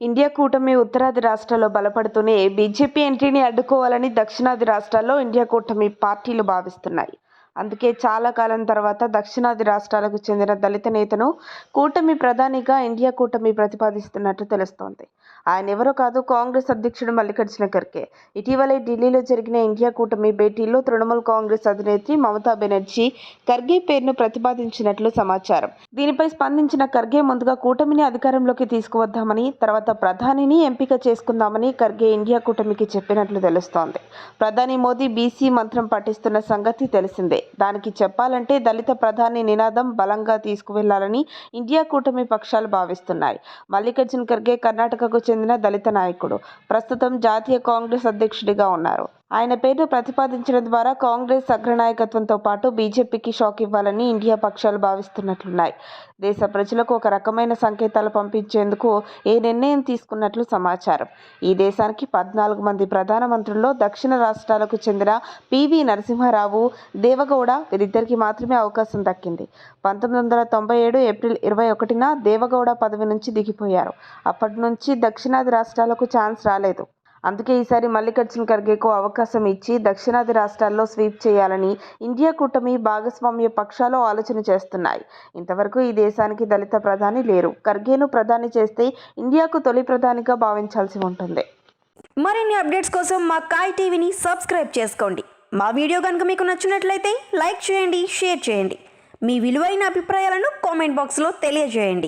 India కూటమి ఉత్తరాది రాష్ట్రాల్లో బలపడుతూనే బీజేపీ ఎంట్రీని అడ్డుకోవాలని దక్షిణాది రాష్ట్రాల్లో ఇండియా కూటమి పార్టీలు భావిస్తున్నాయి. అందుకే చాలా కాలం తర్వాత దక్షిణాది రాష్ట్రాలకు చెందిన దళిత నేతను కూటమి ప్రధానిగా ఇండియా కూటమి ప్రతిపాదిస్తున్నట్టు తెలుస్తోంది. ఆయన ఎవరో కాదు, కాంగ్రెస్ అధ్యక్షుడు మల్లికార్జున ఖర్గే. ఇటీవలే ఢిల్లీలో జరిగిన ఇండియా కూటమి భేటీలో తృణమూల్ కాంగ్రెస్ అధినేత్రి మమతా బెనర్జీ ఖర్గే పేరును ప్రతిపాదించినట్లు సమాచారం. దీనిపై స్పందించిన ఖర్గే ముందుగా కూటమిని అధికారంలోకి తీసుకువద్దామని, తర్వాత ప్రధానిని ఎంపిక చేసుకుందామని ఖర్గే ఇండియా కూటమికి చెప్పినట్లు తెలుస్తోంది. ప్రధాని మోదీ బీసీ మంత్రం పఠిస్తున్న సంగతి తెలిసిందే. దానికి చెప్పాలంటే దళిత ప్రధాని నినాదం బలంగా తీసుకువెళ్లాలని ఇండియా కూటమి పక్షాలు భావిస్తున్నాయి. మల్లికార్జున ఖర్గే కర్ణాటకకు చెందిన దళిత నాయకుడు. ప్రస్తుతం జాతీయ కాంగ్రెస్ అధ్యక్షుడిగా ఉన్నారు. ఆయన పేరును ప్రతిపాదించడం ద్వారా కాంగ్రెస్ అగ్రనాయకత్వంతో పాటు బీజేపీకి షాక్ ఇవ్వాలని ఇండియా పక్షాలు భావిస్తున్నట్లున్నాయి. దేశ ప్రజలకు ఒక రకమైన సంకేతాలు పంపించేందుకు ఈ నిర్ణయం తీసుకున్నట్లు సమాచారం. ఈ దేశానికి 14 మంది ప్రధానమంత్రుల్లో దక్షిణ రాష్ట్రాలకు చెందిన పివి నరసింహారావు, దేవగౌడ వీరిద్దరికి మాత్రమే అవకాశం దక్కింది. 1997 ఏప్రిల్ 21న దేవగౌడ పదవి నుంచి దిగిపోయారు. అప్పటి నుంచి దక్షిణాది రాష్ట్రాలకు ఛాన్స్ రాలేదు. అందుకే ఈసారి మల్లికార్జున ఖర్గేకు అవకాశం ఇచ్చి దక్షిణాది రాష్ట్రాల్లో స్వీప్ చేయాలని ఇండియా కూటమి భాగస్వామ్య పక్షాలు ఆలోచన చేస్తున్నాయి. ఇంతవరకు ఈ దేశానికి దళిత ప్రధాని లేరు. ఖర్గేను ప్రధాని చేస్తే ఇండియాకు తొలి ప్రధానిగా భావించాల్సి ఉంటుంది. మరిన్ని అప్డేట్స్ కోసం మా కాయ్ టీవీని సబ్స్క్రైబ్ చేసుకోండి. మా వీడియో కనుక మీకు నచ్చినట్లయితే లైక్ చేయండి, షేర్ చేయండి. మీ విలువైన అభిప్రాయాలను కామెంట్ బాక్స్లో తెలియజేయండి.